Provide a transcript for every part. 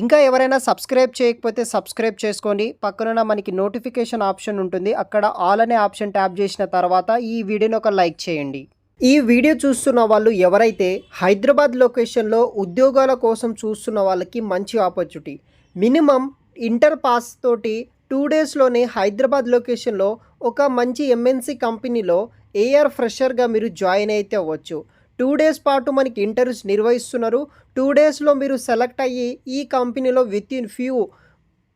ఇంకా ఎవరైనా సబ్స్క్రైబ్ చేయకపోతే సబ్స్క్రైబ్ చేసుకోండి. పక్కనున్న మనకి నోటిఫికేషన్ ఆప్షన్ ఉంటుంది. అక్కడ ఆల్ అనే ఆప్షన్ ట్యాప్ చేసిన తర్వాత ఈ వీడియోని ఒక లైక్ చేయండి. ఈ వీడియో చూస్తున్న వాళ్ళు ఎవరైతే హైదరాబాద్ లొకేషన్లో ఉద్యోగాల కోసం చూస్తున్న వాళ్ళకి మంచి ఆపర్చునిటీ. మినిమం ఇంటర్ పాస్ తోటి 2 డేస్లోనే హైదరాబాద్ లొకేషన్లో ఒక మంచి ఎంఎన్సి కంపెనీలో ఏఆర్ ఫ్రెషర్గా మీరు జాయిన్ అయితే అవ్వచ్చు. 2 డేస్ పాటు మనకి ఇంటర్వ్యూస్ నిర్వహిస్తున్నారు. 2 డేస్లో మీరు సెలెక్ట్ అయ్యి ఈ కంపెనీలో విత్ ఇన్ ఫ్యూ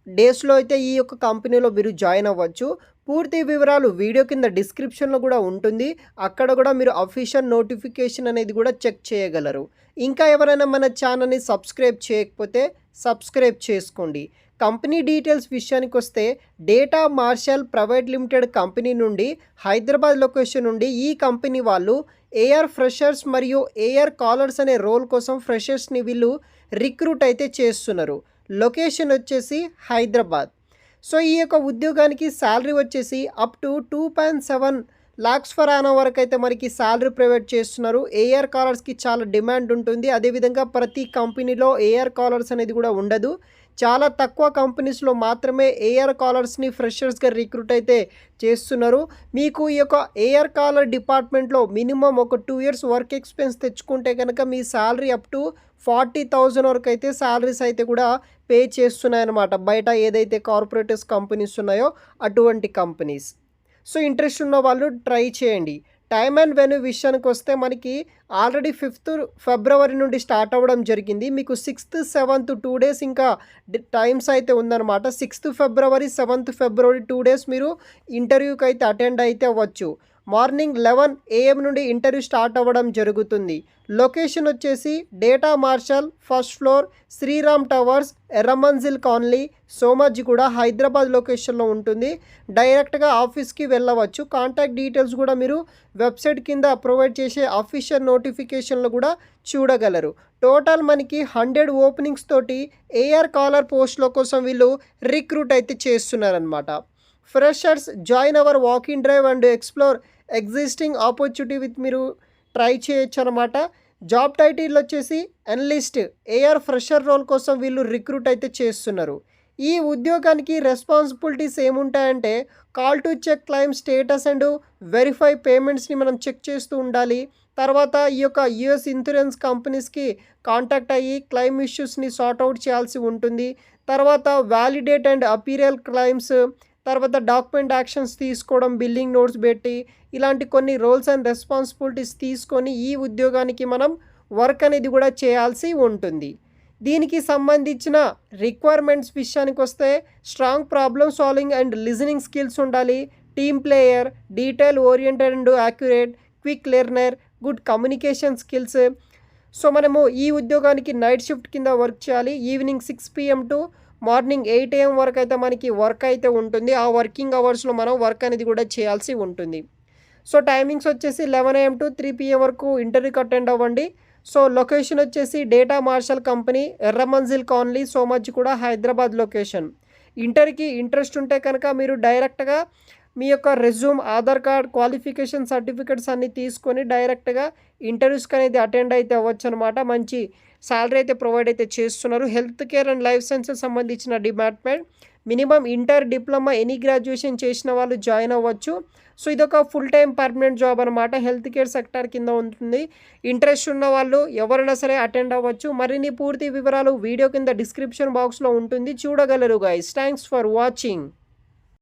డేస్లో అయితే ఈ యొక్క కంపెనీలో మీరు జాయిన్ అవ్వచ్చు. పూర్తి వివరాలు వీడియో కింద డిస్క్రిప్షన్లో కూడా ఉంటుంది. అక్కడ కూడా మీరు అఫీషియల్ నోటిఫికేషన్ అనేది కూడా చెక్ చేయగలరు. ఇంకా ఎవరైనా మన ఛానల్ని సబ్స్క్రైబ్ చేయకపోతే సబ్స్క్రైబ్ చేసుకోండి. కంపెనీ డీటెయిల్స్ విషయానికి వస్తే Data Marshal private limited company నుండి హైదరాబాద్ లొకేషన్ నుండి ఈ కంపెనీ వాళ్ళు ఏఆర్ ఫ్రెషర్స్ మరియు ఏఆర్ కాలర్స్ అనే రోల్ కోసం ఫ్రెషర్స్ని వీళ్ళు రిక్రూట్ అయితే చేస్తున్నారు. లొకేషన్ వచ్చేసి హైదరాబాద్. సో ఈ యొక్క ఉద్యోగానికి శాలరీ వచ్చేసి up to 2.7 lakhs per annum వరకు అయితే మనకి శాలరీ ప్రొవైడ్ చేస్తున్నారు. ఏఆర్ కాలర్స్కి చాలా డిమాండ్ ఉంటుంది. అదేవిధంగా ప్రతి కంపెనీలో ఏఆర్ కాలర్స్ అనేది కూడా ఉండదు. చాలా తక్కువ కంపెనీస్లో మాత్రమే ఏఆర్ కాలర్స్ని ఫ్రెషర్స్గా రిక్రూట్ అయితే చేస్తున్నారు. మీకు ఈ యొక్క ఏఆర్ కాలర్ డిపార్ట్మెంట్లో మినిమం ఒక 2 years వర్క్ ఎక్స్పీరియన్స్ తెచ్చుకుంటే కనుక మీ శాలరీ అప్ టు 40,000 వరకు అయితే శాలరీస్ అయితే కూడా పే చేస్తున్నాయన్నమాట. బయట ఏదైతే కార్పొరేటివ్స్ కంపెనీస్ ఉన్నాయో అటువంటి కంపెనీస్. సో ఇంట్రెస్ట్ ఉన్న వాళ్ళు ట్రై చేయండి. టైమ్ అండ్ వెన్యూ విషయానికి వస్తే మనకి ఆల్రెడీ 5th February నుండి స్టార్ట్ అవ్వడం జరిగింది. మీకు 6th, 7th 2 డేస్ ఇంకా టైమ్స్ అయితే ఉందన్నమాట. 6th February, 7th February 2 days మీరు ఇంటర్వ్యూకి అయితే అటెండ్ అయితే అవ్వచ్చు. మార్నింగ్ 11 AM నుండి ఇంటర్వ్యూ స్టార్ట్ అవ్వడం జరుగుతుంది. లొకేషన్ వచ్చేసి Data Marshal, first floor, Sriram Towers, Erramanzil Colony, Somajiguda, Hyderabad లొకేషన్లో ఉంటుంది. డైరెక్ట్గా ఆఫీస్కి వెళ్ళవచ్చు. కాంటాక్ట్ డీటెయిల్స్ కూడా మీరు వెబ్సైట్ కింద ప్రొవైడ్ చేసే అఫీషియల్ నోటిఫికేషన్లో కూడా చూడగలరు. టోటల్ మనకి 100 ఓపెనింగ్స్ తోటి ఏఆర్ కాలర్ పోస్టుల కోసం వీళ్ళు రిక్రూట్ అయితే చేస్తున్నారనమాట. Freshers join our walk in drive and explore existing opportunity with మీరు ట్రై చేయొచ్చు అనమాట. జాబ్ టైటిల్ వచ్చేసి అనలిస్ట్ ఏఆర్ ఫ్రెషర్ రోల్ కోసం వీళ్ళు రిక్రూట్ అయితే చేస్తున్నారు. ఈ ఉద్యోగానికి రెస్పాన్సిబిలిటీస్ ఏముంటాయంటే call to check claim status and verify పేమెంట్స్ని మనం చెక్ చేస్తూ ఉండాలి. తర్వాత ఈ యొక్క యుఎస్ ఇన్సూరెన్స్ కంపెనీస్కి కాంటాక్ట్ అయ్యి క్లైమ్ ఇష్యూస్ని సార్ట్అవుట్ చేయాల్సి ఉంటుంది. తర్వాత వ్యాలిడేట్ అండ్ అపీరియల్ క్లైమ్స్, తర్వాత డాక్యుమెంట్ యాక్షన్స్ తీసుకోవడం, బిల్లింగ్ నోట్స్ పెట్టి ఇలాంటి కొన్ని రోల్స్ అండ్ రెస్పాన్సిబిలిటీస్ తీసుకొని ఈ ఉద్యోగానికి మనం వర్క్ అనేది కూడా చేయాల్సి ఉంటుంది. దీనికి సంబంధించిన రిక్వైర్మెంట్స్ విషయానికి వస్తే strong problem solving and listening skills ఉండాలి. Team player, detail oriented and accurate, quick learner, good communication skills. So మనము ఈ ఉద్యోగానికి నైట్ షిఫ్ట్ కింద వర్క్ చేయాలి. Evening 6 PM to morning 8 AM వరకు అయితే మనకి వర్క్ అయితే ఉంటుంది. ఆ వర్కింగ్ అవర్స్లో మనం వర్క్ అనేది కూడా చేయాల్సి ఉంటుంది. సో టైమింగ్స్ వచ్చేసి 11 AM టు 3 PM వరకు ఇంటర్వ్యూకి అటెండ్ అవ్వండి. సో లొకేషన్ వచ్చేసి Data Marshal company, Erramanzil Colony, Somajiguda, Hyderabad location. ఇంటర్వ్యూకి ఇంట్రెస్ట్ ఉంటే కనుక మీరు డైరెక్ట్గా మీ యొక్క resume, Aadhaar card, qualification certificates అన్నీ తీసుకొని డైరెక్ట్గా ఇంటర్వ్యూస్కి అనేది అటెండ్ అయితే అవ్వచ్చు అనమాట. మంచి శాలరీ అయితే ప్రొవైడ్ అయితే చేస్తున్నారు. Health care and life sciences సంబంధించిన department. Minimum inter, diploma, any graduation చేసిన వాళ్ళు జాయిన్ అవ్వచ్చు. సో ఇదొక ఫుల్ టైం పర్మనెంట్ జాబ్ అనమాట. హెల్త్ కేర్ సెక్టర్ కింద ఉంటుంది. ఇంట్రెస్ట్ ఉన్న వాళ్ళు ఎవరైనా సరే అటెండ్ అవ్వచ్చు. మరిన్ని పూర్తి వివరాలు వీడియో కింద డిస్క్రిప్షన్ బాక్స్లో ఉంటుంది, చూడగలరు గైస్. Thanks for watching.